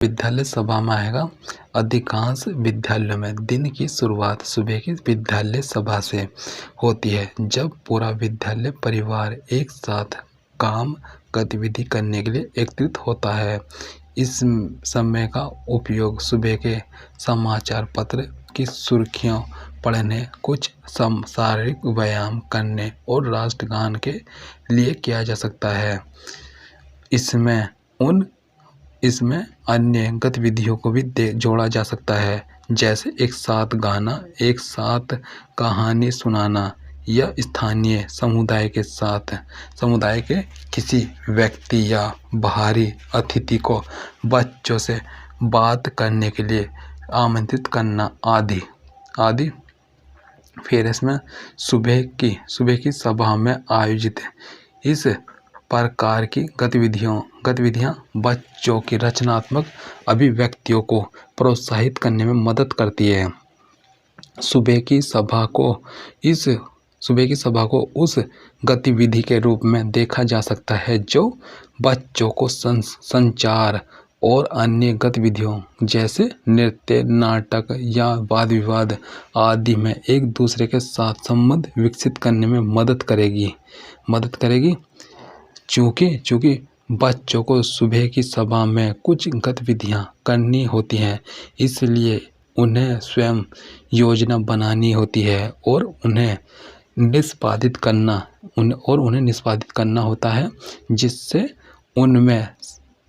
विद्यालय सभा में आएगा। अधिकांश विद्यालयों में दिन की शुरुआत सुबह की विद्यालय सभा से होती है, जब पूरा विद्यालय परिवार एक साथ काम गतिविधि करने के लिए एकत्रित होता है। इस समय का उपयोग सुबह के समाचार पत्र की सुर्खियां पढ़ने, कुछ शारीरिक व्यायाम करने और राष्ट्रगान के लिए किया जा सकता है। इसमें अन्य गतिविधियों को भी जोड़ा जा सकता है, जैसे एक साथ गाना, एक साथ कहानी सुनाना या स्थानीय समुदाय के किसी व्यक्ति या बाहरी अतिथि को बच्चों से बात करने के लिए आमंत्रित करना आदि। फिर इसमें सुबह की सभा में आयोजित इस प्रकार की गतिविधियां बच्चों की रचनात्मक अभिव्यक्तियों को प्रोत्साहित करने में मदद करती है। सुबह की सभा को उस गतिविधि के रूप में देखा जा सकता है जो बच्चों को संचार और अन्य गतिविधियों जैसे नृत्य, नाटक या वाद विवाद आदि में एक दूसरे के साथ संबंध विकसित करने में मदद करेगी। चूँकि बच्चों को सुबह की सभा में कुछ गतिविधियां करनी होती हैं, इसलिए उन्हें स्वयं योजना बनानी होती है और उन्हें निष्पादित करना होता है, जिससे उनमें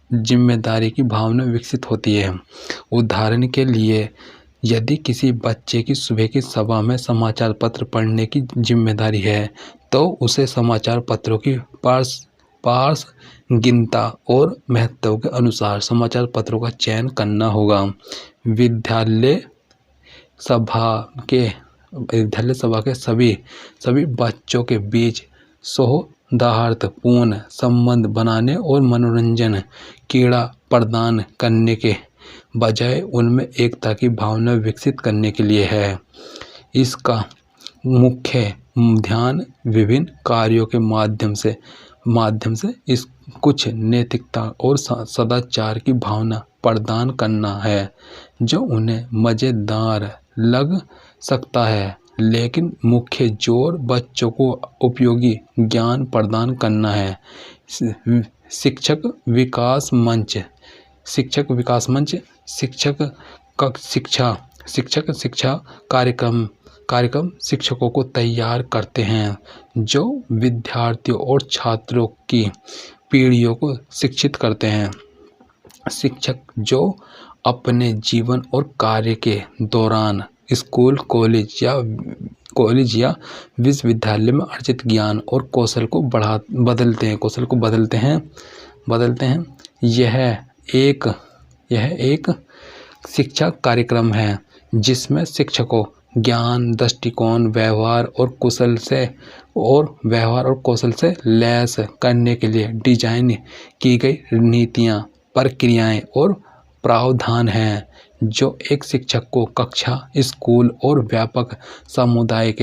जिम्मेदारी की भावना विकसित होती है। उदाहरण के लिए, यदि किसी बच्चे की सुबह की सभा में समाचार पत्र पढ़ने की जिम्मेदारी है, तो उसे समाचार पत्रों की प्रासंगिकता और महत्व के अनुसार समाचार पत्रों का चयन करना होगा। विद्यालय सभा के सभी बच्चों के बीच सौहार्दपूर्ण संबंध बनाने और मनोरंजन कीड़ा प्रदान करने के बजाय उनमें एकता की भावना विकसित करने के लिए है। इसका मुख्य ध्यान विभिन्न कार्यों के माध्यम से इस कुछ नैतिकता और सदाचार की भावना प्रदान करना है, जो उन्हें मज़ेदार लग सकता है, लेकिन मुख्य जोर बच्चों को उपयोगी ज्ञान प्रदान करना है। शिक्षक विकास मंच शिक्षा कार्यक्रम शिक्षकों को तैयार करते हैं, जो विद्यार्थियों और छात्रों की पीढ़ियों को शिक्षित करते हैं। शिक्षक जो अपने जीवन और कार्य के दौरान स्कूल, कॉलेज या विश्वविद्यालय में अर्जित ज्ञान और कौशल को बदलते हैं। यह एक शिक्षा कार्यक्रम है जिसमें शिक्षकों ज्ञान, दृष्टिकोण, व्यवहार और कौशल से लैस करने के लिए डिजाइन की गई नीतियाँ, प्रक्रियाएं और प्रावधान हैं, जो एक शिक्षक को कक्षा, स्कूल और व्यापक समुदाय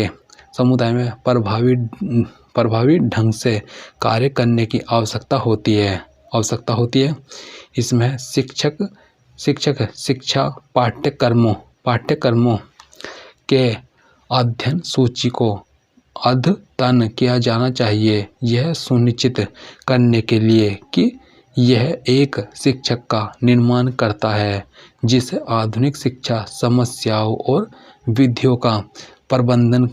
में प्रभावी ढंग से कार्य करने की आवश्यकता होती है। इसमें शिक्षक शिक्षा पाठ्यक्रमों के अध्ययन सूची को अद्यतन किया जाना चाहिए, यह सुनिश्चित करने के लिए कि यह एक शिक्षक का निर्माण करता है जिसे आधुनिक शिक्षा समस्याओं और विधियों का प्रबंधन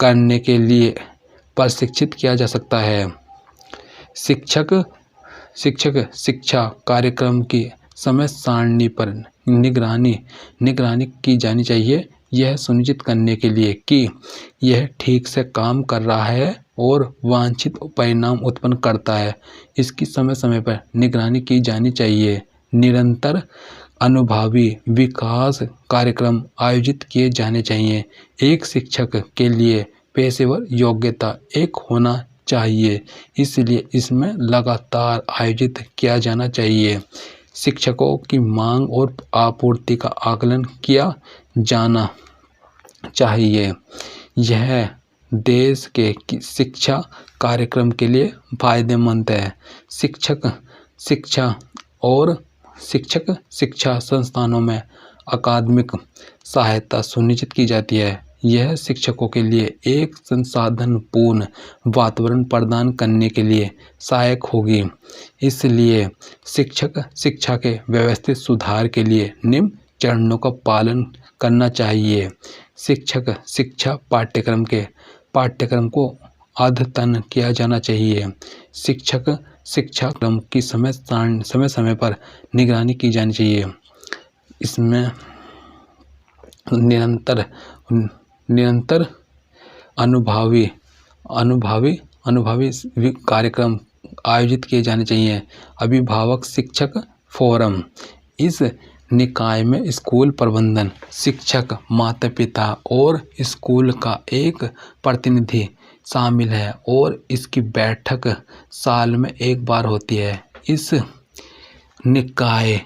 करने के लिए प्रशिक्षित किया जा सकता है। शिक्षक शिक्षा कार्यक्रम की समय सारणी पर निगरानी की जानी चाहिए, यह सुनिश्चित करने के लिए कि यह ठीक से काम कर रहा है और वांछित परिणाम उत्पन्न करता है। इसकी समय पर निगरानी की जानी चाहिए। निरंतर अनुभवी विकास कार्यक्रम आयोजित किए जाने चाहिए। एक शिक्षक के लिए पेशेवर योग्यता एक होना चाहिए, इसलिए इसमें लगातार आयोजित किया जाना चाहिए। शिक्षकों की मांग और आपूर्ति का आकलन किया जाना चाहिए। यह देश के शिक्षा कार्यक्रम के लिए फायदेमंद है। शिक्षा और शिक्षक शिक्षा संस्थानों में अकादमिक सहायता सुनिश्चित की जाती है। यह शिक्षकों के लिए एक संसाधनपूर्ण वातावरण प्रदान करने के लिए सहायक होगी। इसलिए शिक्षक शिक्षा के व्यवस्थित सुधार के लिए निम्न चरणों का पालन करना चाहिए। शिक्षक शिक्षा पाठ्यक्रम को अद्यतन किया जाना चाहिए। शिक्षक शिक्षा क्रम की समय समय पर निगरानी की जानी चाहिए। इसमें निरंतर अनुभवी कार्यक्रम आयोजित किए जाने चाहिए। अभिभावक शिक्षक फोरम, इस निकाय में स्कूल प्रबंधन, शिक्षक, माता पिता और स्कूल का एक प्रतिनिधि शामिल है और इसकी बैठक साल में एक बार होती है। इस निकाय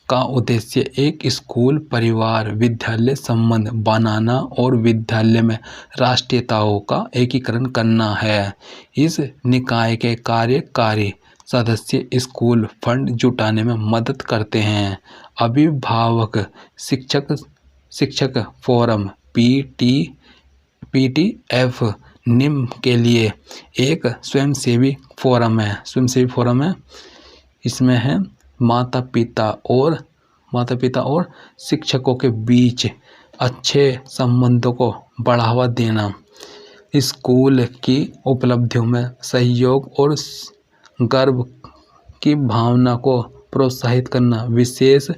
का उद्देश्य एक स्कूल परिवार विद्यालय संबंध बनाना और विद्यालय में राष्ट्रीयताओं का एकीकरण करना है। इस निकाय के कार्यकारी सदस्य स्कूल फंड जुटाने में मदद करते हैं। अभिभावक शिक्षक फोरम PTF निम्न के लिए एक स्वयंसेवी फोरम है। इसमें है माता पिता और शिक्षकों के बीच अच्छे संबंधों को बढ़ावा देना, स्कूल की उपलब्धियों में सहयोग और गर्व की भावना को प्रोत्साहित करना, विशेष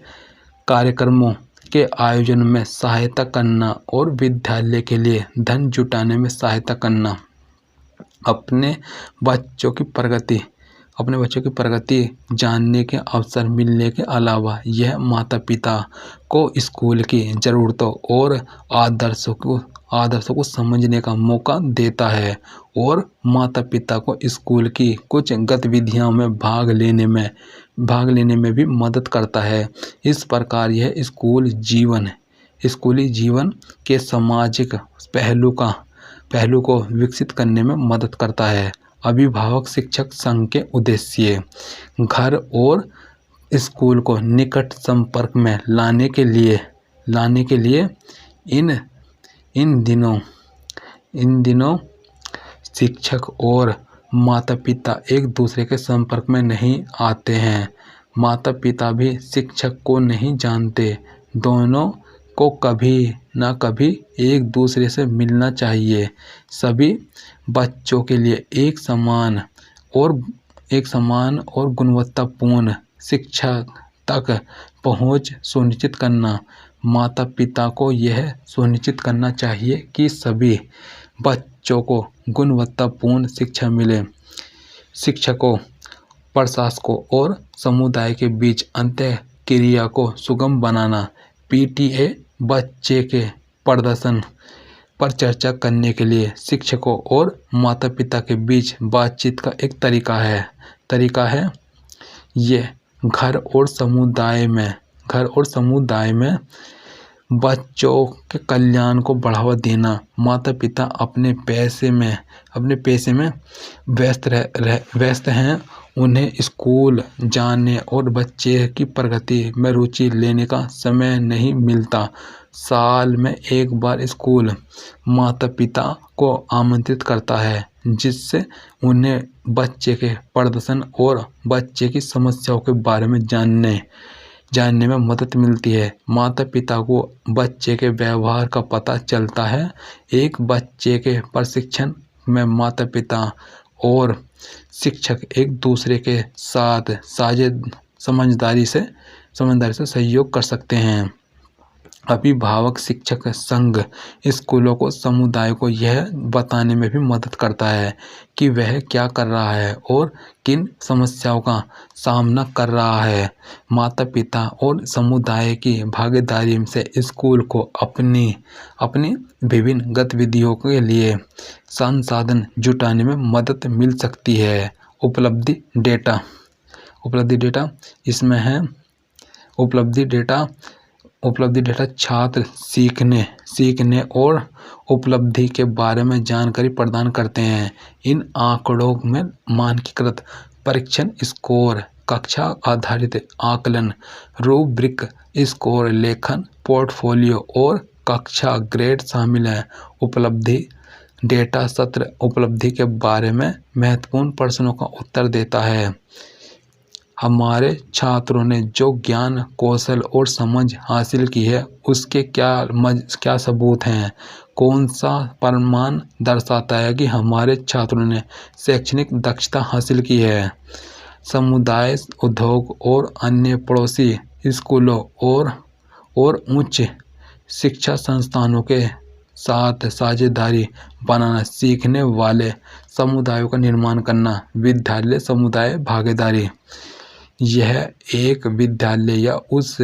कार्यक्रमों के आयोजन में सहायता करना और विद्यालय के लिए धन जुटाने में सहायता करना। अपने बच्चों की प्रगति जानने के अवसर मिलने के अलावा यह माता पिता को स्कूल की ज़रूरतों और आदर्शों को समझने का मौका देता है और माता पिता को स्कूल की कुछ गतिविधियों में भाग लेने में भी मदद करता है। इस प्रकार यह स्कूली जीवन के सामाजिक पहलू को विकसित करने में मदद करता है। अभिभावक शिक्षक संघ के उद्देश्य घर और स्कूल को निकट संपर्क में लाने के लिए इन दिनों शिक्षक और माता पिता एक दूसरे के संपर्क में नहीं आते हैं। माता पिता भी शिक्षक को नहीं जानते। दोनों को कभी ना कभी एक दूसरे से मिलना चाहिए। सभी बच्चों के लिए एक समान और गुणवत्तापूर्ण शिक्षा तक पहुंच सुनिश्चित करना। माता पिता को यह सुनिश्चित करना चाहिए कि सभी बच्चों को गुणवत्तापूर्ण शिक्षा मिले। शिक्षकों, प्रशासकों और समुदाय के बीच अंतःक्रिया को सुगम बनाना। PTA बच्चे के प्रदर्शन पर चर्चा करने के लिए शिक्षकों और माता पिता के बीच बातचीत का एक तरीका है। ये घर और समुदाय में बच्चों के कल्याण को बढ़ावा देना। माता पिता अपने पैसे में व्यस्त हैं। उन्हें स्कूल जाने और बच्चे की प्रगति में रुचि लेने का समय नहीं मिलता। साल में एक बार स्कूल माता पिता को आमंत्रित करता है, जिससे उन्हें बच्चे के प्रदर्शन और बच्चे की समस्याओं के बारे में जानने में मदद मिलती है। माता पिता को बच्चे के व्यवहार का पता चलता है। एक बच्चे के प्रशिक्षण में माता पिता और शिक्षक एक दूसरे के साथ समझदारी से सहयोग कर सकते हैं। अभिभावक शिक्षक संघ स्कूलों को समुदाय को यह बताने में भी मदद करता है कि वह क्या कर रहा है और किन समस्याओं का सामना कर रहा है। माता पिता और समुदाय की भागीदारी से स्कूल को अपनी विभिन्न गतिविधियों के लिए संसाधन जुटाने में मदद मिल सकती है। उपलब्धि डेटा इसमें है। उपलब्धि डेटा छात्र सीखने और उपलब्धि के बारे में जानकारी प्रदान करते हैं। इन आंकड़ों में मानकीकृत परीक्षण स्कोर, कक्षा आधारित आकलन, रूब्रिक, स्कोर लेखन, पोर्टफोलियो और कक्षा ग्रेड शामिल हैं। उपलब्धि डेटा सत्र उपलब्धि के बारे में महत्वपूर्ण प्रश्नों का उत्तर देता है। हमारे छात्रों ने जो ज्ञान, कौशल और समझ हासिल की है उसके क्या सबूत हैं? कौन सा प्रमाण दर्शाता है कि हमारे छात्रों ने शैक्षणिक दक्षता हासिल की है? समुदाय, उद्योग और अन्य पड़ोसी स्कूलों और उच्च शिक्षा संस्थानों के साथ साझेदारी बनाना, सीखने वाले समुदायों का निर्माण करना। विद्यालय समुदाय भागीदारी, यह एक विद्यालय या उस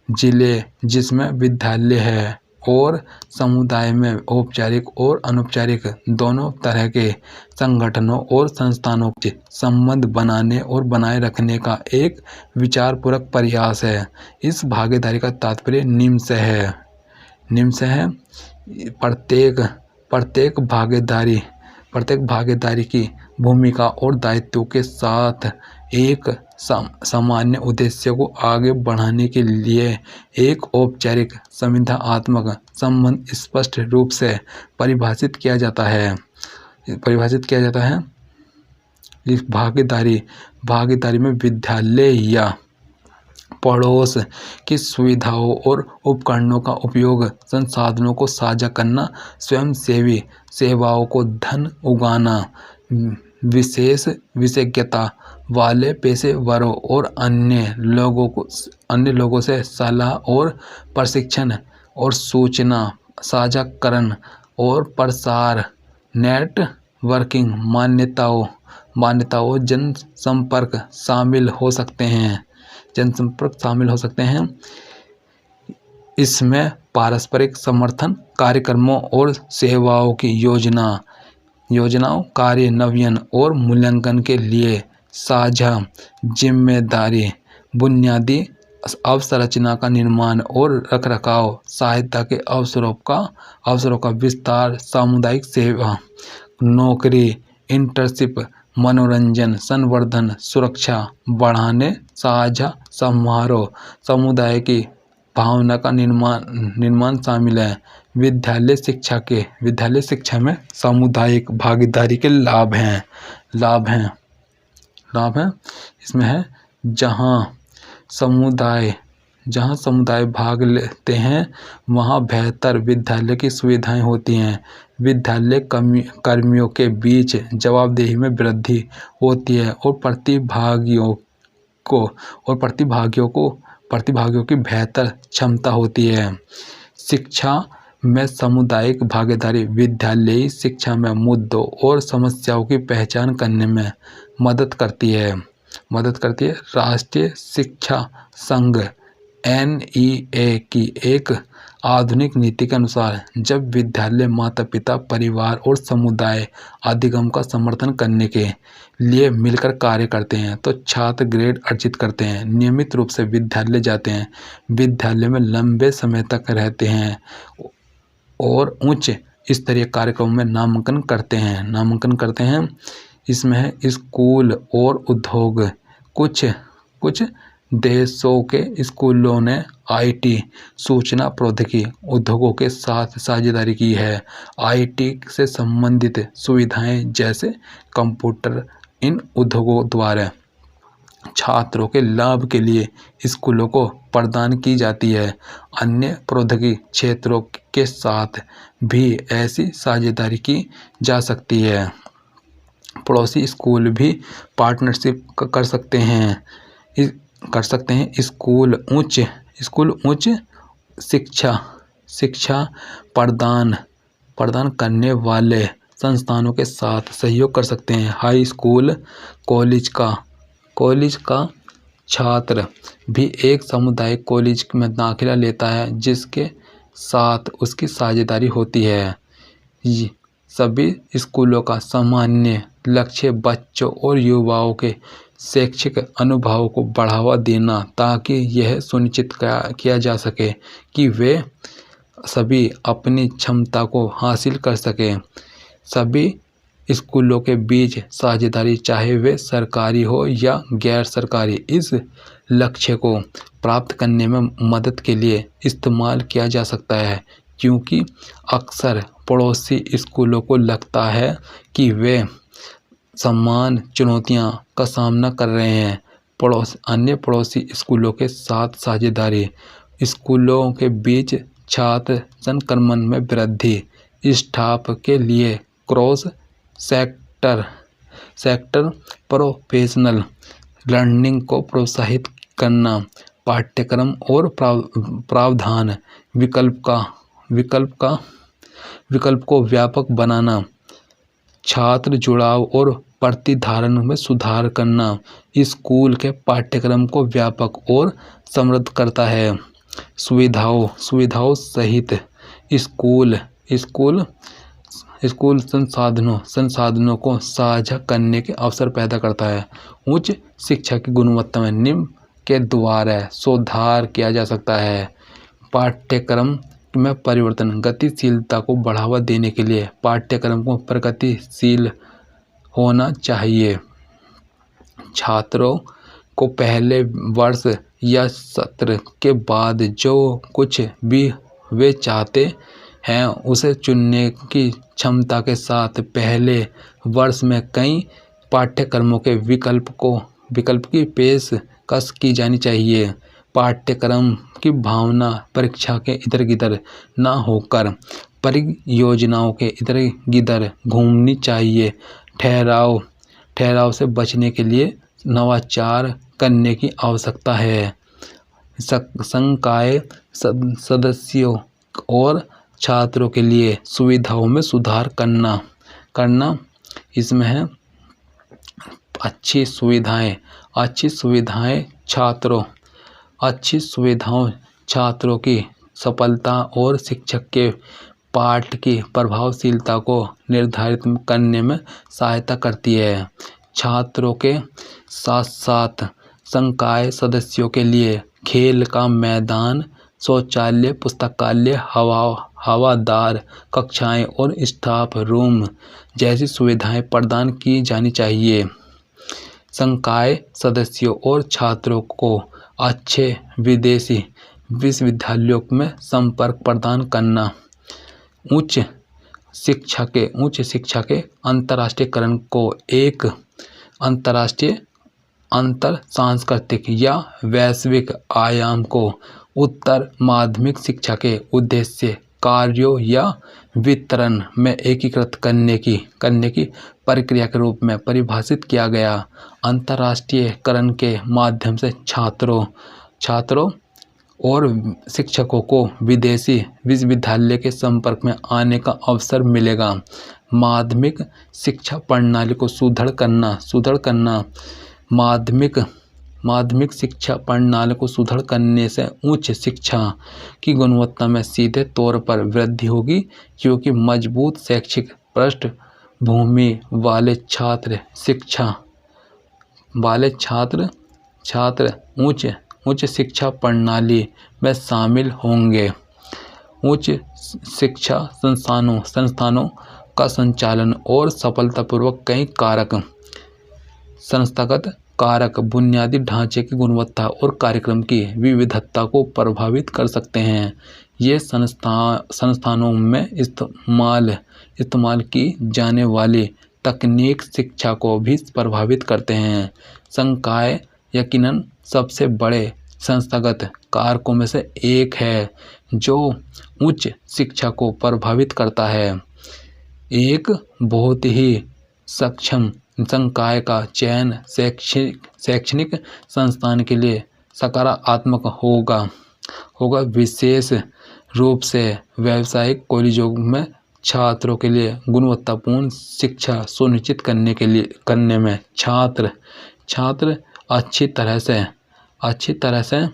जिले जिसमें विद्यालय है और समुदाय में औपचारिक और अनौपचारिक दोनों तरह के संगठनों और संस्थानों के संबंध बनाने और बनाए रखने का एक विचारपूर्वक प्रयास है। इस भागीदारी का तात्पर्य निम्न से है। प्रत्येक भागीदारी की भूमिका और दायित्वों के साथ एक सामान्य उद्देश्य को आगे बढ़ाने के लिए एक औपचारिक संविधानात्मक संबंध स्पष्ट रूप से परिभाषित किया जाता है। इस भागीदारी में विद्यालय या पड़ोस की सुविधाओं और उपकरणों का उपयोग, संसाधनों को साझा करना, स्वयंसेवी सेवाओं को धन उगाना, विशेष विशेषज्ञता वाले पेशेवरों और अन्य लोगों से सलाह और प्रशिक्षण और सूचना साझाकरण और प्रसार, नेटवर्किंग, मान्यताओं जनसंपर्क शामिल हो सकते हैं। इसमें पारस्परिक समर्थन कार्यक्रमों और सेवाओं की योजनाओं, कार्यान्वयन और मूल्यांकन के लिए साझा जिम्मेदारी, बुनियादी अवसंरचना का निर्माण और रखरखाव, सहायता के अवसरों का विस्तार, सामुदायिक सेवा, नौकरी, इंटर्नशिप, मनोरंजन, संवर्धन, सुरक्षा बढ़ाने, साझा समारोह, समुदाय की भावना का निर्माण शामिल है। विद्यालय शिक्षा में सामुदायिक भागीदारी के लाभ हैं। इसमें है जहाँ समुदाय भाग लेते हैं वहाँ बेहतर विद्यालय की सुविधाएं होती हैं। विद्यालय कर्मियों के बीच जवाबदेही में वृद्धि होती है और प्रतिभागियों की बेहतर क्षमता होती है। शिक्षा में सामुदायिक भागीदारी विद्यालयी शिक्षा में मुद्दों और समस्याओं की पहचान करने में मदद करती है। राष्ट्रीय शिक्षा संघ NEA की एक आधुनिक नीति के अनुसार जब विद्यालय माता पिता, परिवार और समुदाय अधिगम का समर्थन करने के लिए मिलकर कार्य करते हैं तो छात्र ग्रेड अर्जित करते हैं, नियमित रूप से विद्यालय जाते हैं, विद्यालय में लंबे समय तक रहते हैं और उच्च स्तरीय कार्यक्रमों में नामांकन करते हैं। इसमें है स्कूल और उद्योग। कुछ देशों के स्कूलों ने IT, सूचना प्रौद्योगिकी उद्योगों के साथ साझेदारी की है। IT से संबंधित सुविधाएं जैसे कंप्यूटर इन उद्योगों द्वारा छात्रों के लाभ के लिए स्कूलों को प्रदान की जाती है। अन्य प्रौद्योगिकी क्षेत्रों के साथ भी ऐसी साझेदारी की जा सकती है। पड़ोसी स्कूल भी पार्टनरशिप कर सकते हैं। स्कूल उच्च शिक्षा प्रदान करने वाले संस्थानों के साथ सहयोग कर सकते हैं। हाई स्कूल, कॉलेज का छात्र भी एक सामुदायिक कॉलेज में दाखिला लेता है जिसके साथ उसकी साझेदारी होती है। सभी स्कूलों का सामान्य लक्ष्य बच्चों और युवाओं के शैक्षिक अनुभव को बढ़ावा देना ताकि यह सुनिश्चित किया जा सके कि वे सभी अपनी क्षमता को हासिल कर सकें। सभी स्कूलों के बीच साझेदारी, चाहे वे सरकारी हो या गैर सरकारी, इस लक्ष्य को प्राप्त करने में मदद के लिए इस्तेमाल किया जा सकता है, क्योंकि अक्सर पड़ोसी स्कूलों को लगता है कि वे समान चुनौतियों का सामना कर रहे हैं। अन्य पड़ोसी स्कूलों के साथ साझेदारी, स्कूलों के बीच छात्र संक्रमण में वृद्धि, स्टाफ के लिए क्रॉस सेक्टर प्रोफेशनल लर्निंग को प्रोत्साहित करना, पाठ्यक्रम और प्रावधान विकल्प को व्यापक बनाना, छात्र जुड़ाव और प्रतिधारण में सुधार करना, स्कूल के पाठ्यक्रम को व्यापक और समृद्ध करता है। सुविधाओं सहित स्कूल संसाधनों को साझा करने के अवसर पैदा करता है। उच्च शिक्षा की गुणवत्ता में निम्न के द्वारा सुधार किया जा सकता है। पाठ्यक्रम में परिवर्तन, गतिशीलता को बढ़ावा देने के लिए पाठ्यक्रम को प्रगतिशील होना चाहिए। छात्रों को पहले वर्ष या सत्र के बाद जो कुछ भी वे चाहते हैं उसे चुनने की क्षमता के साथ पहले वर्ष में कई पाठ्यक्रमों के विकल्प की पेशकश की जानी चाहिए। पाठ्यक्रम की भावना परीक्षा के इधर गिधर न होकर परियोजनाओं के इधर गिधर घूमनी चाहिए। ठहराव से बचने के लिए नवाचार करने की आवश्यकता है। संकाय सदस्यों और छात्रों के लिए सुविधाओं में सुधार करना इसमें है अच्छी सुविधाएं छात्रों की सफलता और शिक्षक के पाठ की प्रभावशीलता को निर्धारित करने में सहायता करती है। छात्रों के साथ साथ संकाय सदस्यों के लिए खेल का मैदान, शौचालय, पुस्तकालय, हवादार कक्षाएं और स्टाफ रूम जैसी सुविधाएं प्रदान की जानी चाहिए। संकाय सदस्यों और छात्रों को अच्छे विदेशी विश्वविद्यालयों में संपर्क प्रदान करना, उच्च शिक्षा के अंतर्राष्ट्रीयकरण को एक अंतर्राष्ट्रीय, अंतर सांस्कृतिक या वैश्विक आयाम को उत्तर माध्यमिक शिक्षा के उद्देश्य, कार्यों या वितरण में एकीकृत करने की प्रक्रिया के रूप में परिभाषित किया गया। अंतर्राष्ट्रीयकरण के माध्यम से छात्रों और शिक्षकों को विदेशी विश्वविद्यालय के संपर्क में आने का अवसर मिलेगा। माध्यमिक शिक्षा प्रणाली को सुदृढ़ करना माध्यमिक शिक्षा प्रणाली को सुदृढ़ करने से उच्च शिक्षा की गुणवत्ता में सीधे तौर पर वृद्धि होगी, क्योंकि मजबूत शैक्षिक पृष्ठभूमि वाले छात्र उच्च शिक्षा प्रणाली में शामिल होंगे। उच्च शिक्षा संस्थानों का संचालन और सफलतापूर्वक कई संस्थागत कारक बुनियादी ढांचे की गुणवत्ता और कार्यक्रम की विविधता को प्रभावित कर सकते हैं। ये संस्थानों में इस्तेमाल की जाने वाली तकनीक शिक्षा को भी प्रभावित करते हैं। संकाय यकीनन सबसे बड़े संस्थागत कारकों में से एक है जो उच्च शिक्षा को प्रभावित करता है। एक बहुत ही सक्षम संकाय का चयन शैक्षणिक संस्थान के लिए सकारात्मक होगा, विशेष रूप से व्यावसायिक कॉलेजों में छात्रों के लिए गुणवत्तापूर्ण शिक्षा सुनिश्चित करने में छात्र अच्छी तरह से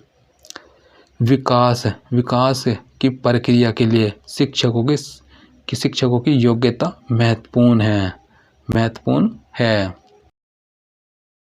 विकास की प्रक्रिया के लिए शिक्षकों की योग्यता महत्वपूर्ण है।